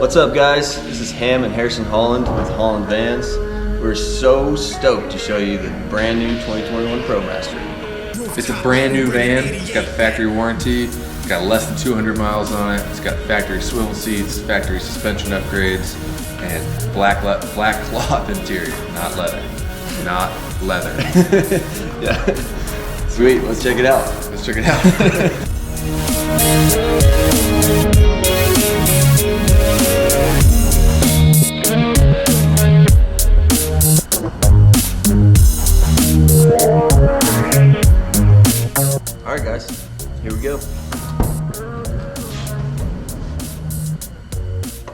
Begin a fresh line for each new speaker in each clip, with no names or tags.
What's up, guys? This is Ham and Harrison Holland with Holland Vans. We're so stoked to show you the brand new 2021 Promaster.
It's a brand new van. It's got the factory warranty. It's got less than 200 miles on it. It's got factory swivel seats, factory suspension upgrades, and black cloth interior, not leather. Not leather.
Yeah. Sweet, let's check it out.
Let's check it out.
Alright guys, here we go.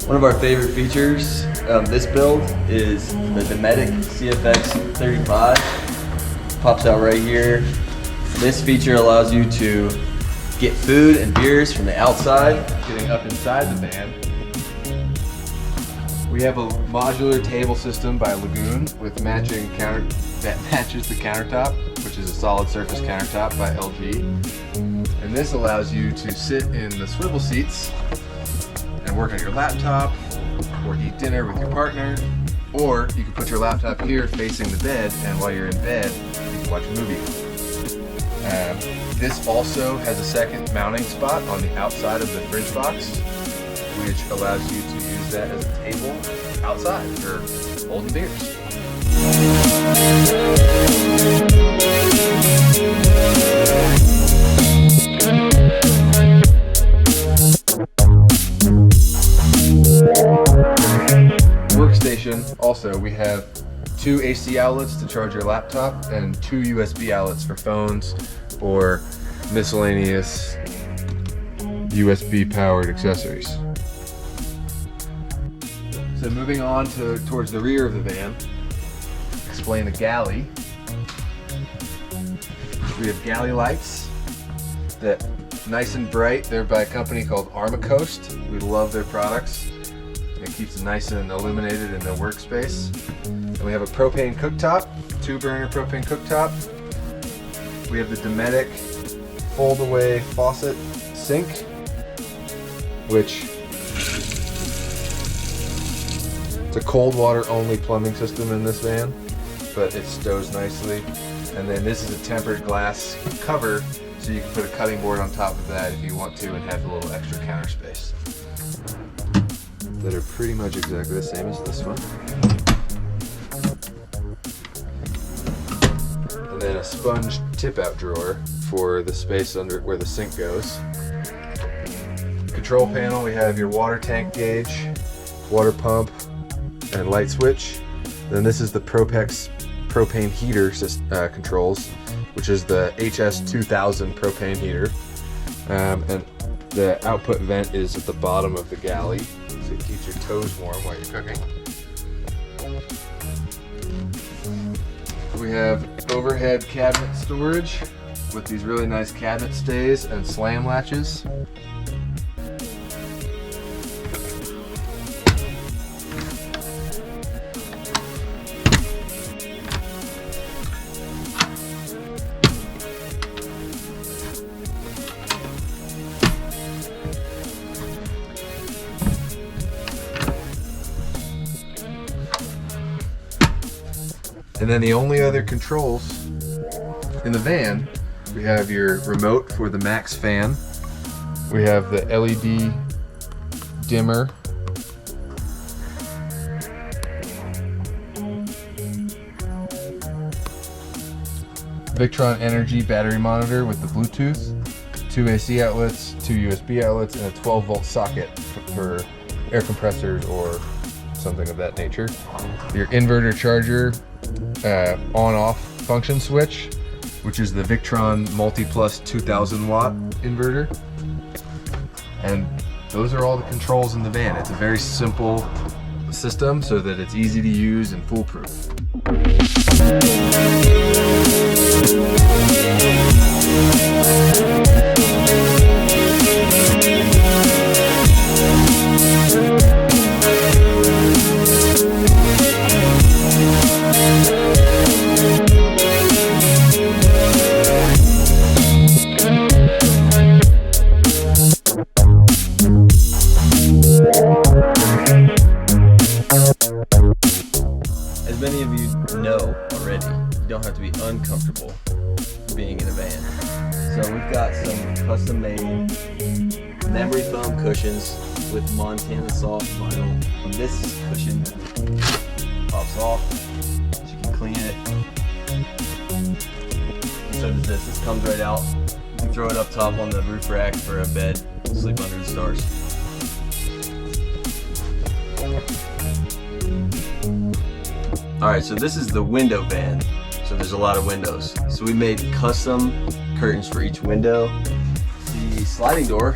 One of our favorite features of this build is the Dometic CFX 35. Pops out right here. This feature allows you to get food and beers from the outside.
Getting up inside the van, we have a modular table system by Lagun with matching counter that matches the countertop, which is a solid surface countertop by LG. And this allows you to sit in the swivel seats and work on your laptop, or eat dinner with your partner, or you can put your laptop here facing the bed, and while you're in bed, you can watch a movie. This also has a second mounting spot on the outside of the fridge box, which allows you to use that as a table outside for holding beers. Workstation, also we have 2 AC outlets to charge your laptop and 2 USB outlets for phones or miscellaneous USB powered accessories. So moving on towards the rear of the van, explain the galley. We have galley lights that nice and bright. They're by a company called Armacoast. We love their products. It keeps it nice and illuminated in the workspace. And we have a propane cooktop, 2-burner propane cooktop. We have the Dometic fold-away faucet sink, which it's a cold water only plumbing system in this van, but it stows nicely. And then this is a tempered glass cover, so you can put a cutting board on top of that if you want to and have a little extra counter space. That are pretty much exactly the same as this one. And then a sponge tip-out drawer for the space under where the sink goes. Control panel, we have your water tank gauge, water pump, and light switch. Then this is the Propex propane heater controls, which is the HS2000 propane heater. And the output vent is at the bottom of the galley, so it keeps your toes warm while you're cooking. We have overhead cabinet storage with these really nice cabinet stays and slam latches. And then the only other controls in the van, we have your remote for the max fan. We have the LED dimmer. Victron Energy battery monitor with the Bluetooth, 2 AC outlets, 2 USB outlets, and a 12-volt socket for air compressors or something of that nature. Your inverter charger, on-off function switch, which is the Victron MultiPlus 2000 watt inverter. And those are all the controls in the van. It's a very simple system so that it's easy to use and foolproof.
you don't have to be uncomfortable being in a van. So we've got some custom made memory foam cushions with Montana soft vinyl. And this cushion pops off, so you can clean it. And so does this. This comes right out. You can throw it up top on the roof rack for a bed, sleep under the stars. Alright, so this is the window van. So there's a lot of windows. So we made custom curtains for each window. The sliding door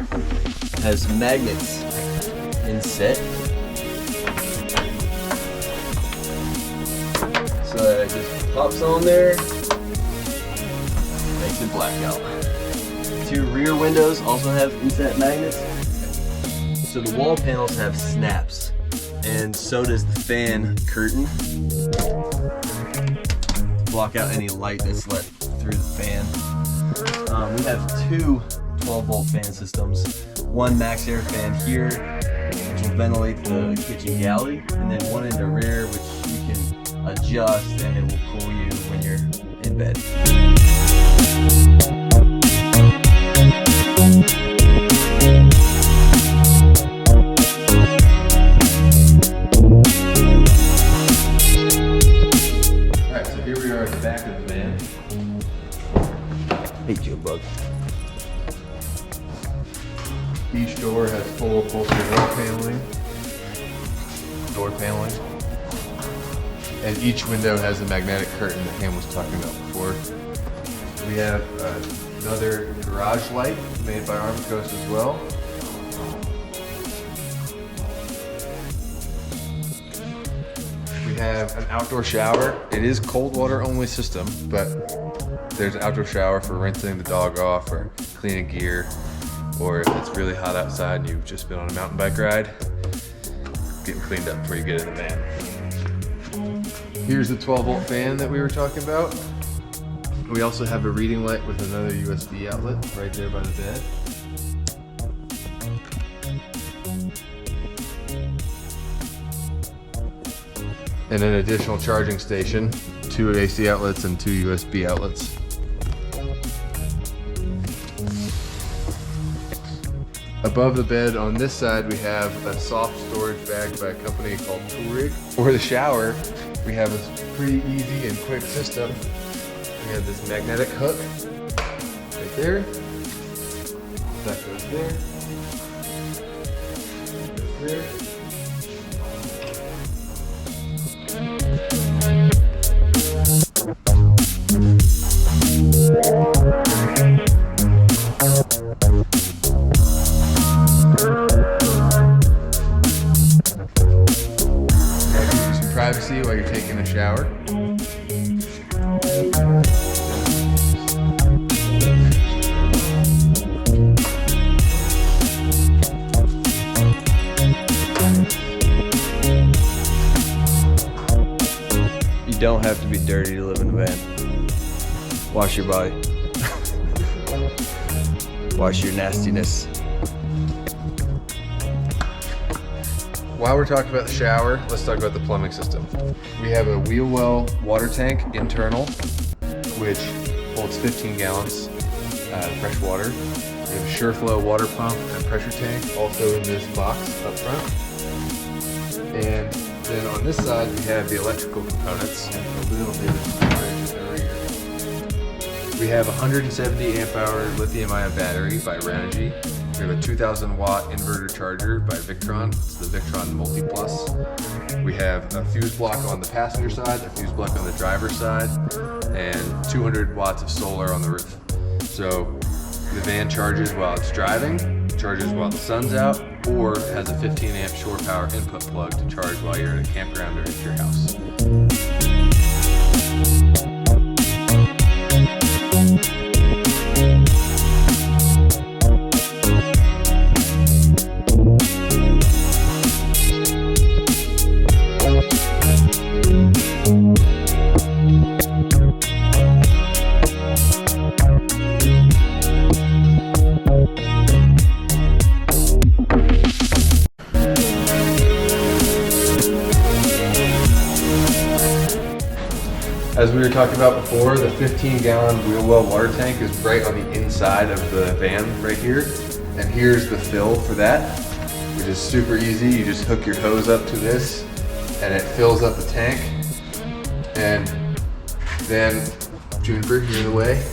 has magnets inset. So that it just pops on there, makes it blackout. Two rear windows also have inset magnets. So the wall panels have snaps, and so does the fan curtain. Block out any light that's let through the fan. We have two 12-volt fan systems. One max air fan here, which will ventilate the kitchen galley, and then one in the rear, which you can adjust and it will cool you when you're in bed.
Alright, so here we are at the back of the van.
Hey, Junebug.
Each door has full upholstery wall paneling, door paneling, and each window has a magnetic curtain that Ham was talking about before. We have another garage light made by Armacost as well. We have an outdoor shower. It is cold water only system, but there's an outdoor shower for rinsing the dog off or cleaning gear, or if it's really hot outside and you've just been on a mountain bike ride, getting cleaned up before you get in the van. Here's the 12-volt fan that we were talking about. We also have a reading light with another USB outlet right there by the bed. And an additional charging station, 2 AC outlets and 2 USB outlets. Above the bed on this side, we have a soft storage bag by a company called Tool Rig. For the shower, we have a pretty easy and quick system. We have this magnetic hook right there. That goes there. That goes there. Privacy while you're taking a shower.
You don't have to be dirty to live in a van. Wash your body. Wash your nastiness.
While we're talking about the shower, let's talk about the plumbing system. We have a wheel well water tank internal, which holds 15 gallons of fresh water. We have a SureFlow water pump and pressure tank, also in this box up front. And then on this side, we have the electrical components and a little bit of storage over here. We have a 170 amp hour lithium ion battery by Renogy. We have a 2000 watt inverter charger by Victron. It's the Victron Multi Plus. We have a fuse block on the passenger side, a fuse block on the driver's side, and 200 watts of solar on the roof. So the van charges while it's driving, charges while the sun's out, or has a 15 amp shore power input plug to charge while you're at a campground or at your house. As we were talking about before, the 15-gallon wheel well water tank is right on the inside of the van right here. And here's the fill for that, which is super easy. You just hook your hose up to this and it fills up the tank. And then, Juniper, you're in the way.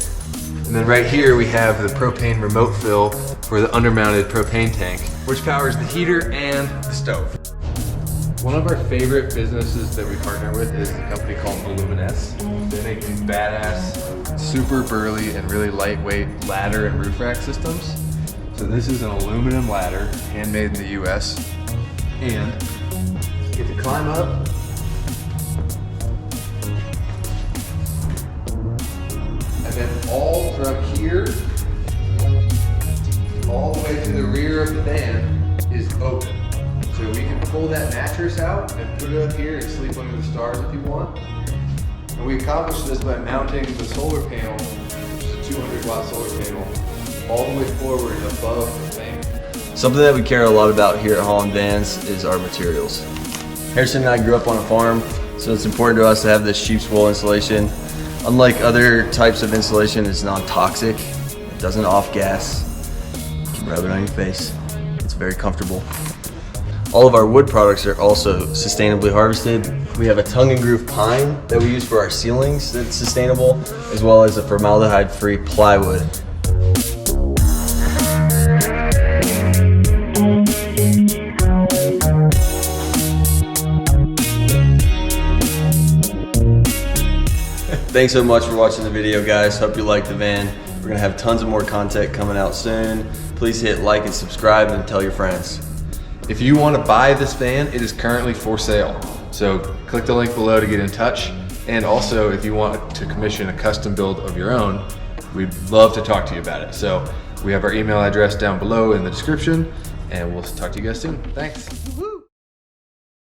And then right here we have the propane remote fill for the undermounted propane tank, which powers the heater and the stove. One of our favorite businesses that we partner with is a company called Aluminess. They make these badass, super burly and really lightweight ladder and roof rack systems. So this is an aluminum ladder, handmade in the US. And you get to climb up. And then all from here, all the way to the rear of the van is open. So we can pull that mattress out and put it up here and sleep under the stars if you want. And we accomplish this by mounting the solar panel, which is a 200-watt solar panel, all the way forward above the van.
Something that we care a lot about here at Holland Vans is our materials. Harrison and I grew up on a farm, so it's important to us to have this sheep's wool insulation. Unlike other types of insulation, it's non-toxic, it doesn't off-gas, you can rub it on your face, it's very comfortable. All of our wood products are also sustainably harvested. We have a tongue and groove pine that we use for our ceilings that's sustainable, as well as a formaldehyde-free plywood. Thanks so much for watching the video, guys. Hope you liked the van. We're gonna have tons of more content coming out soon. Please hit like and subscribe and tell your friends.
If you want to buy this van, it is currently for sale. So click the link below to get in touch. And also, if you want to commission a custom build of your own, we'd love to talk to you about it. So we have our email address down below in the description, and we'll talk to you guys soon. Thanks. Woo-hoo.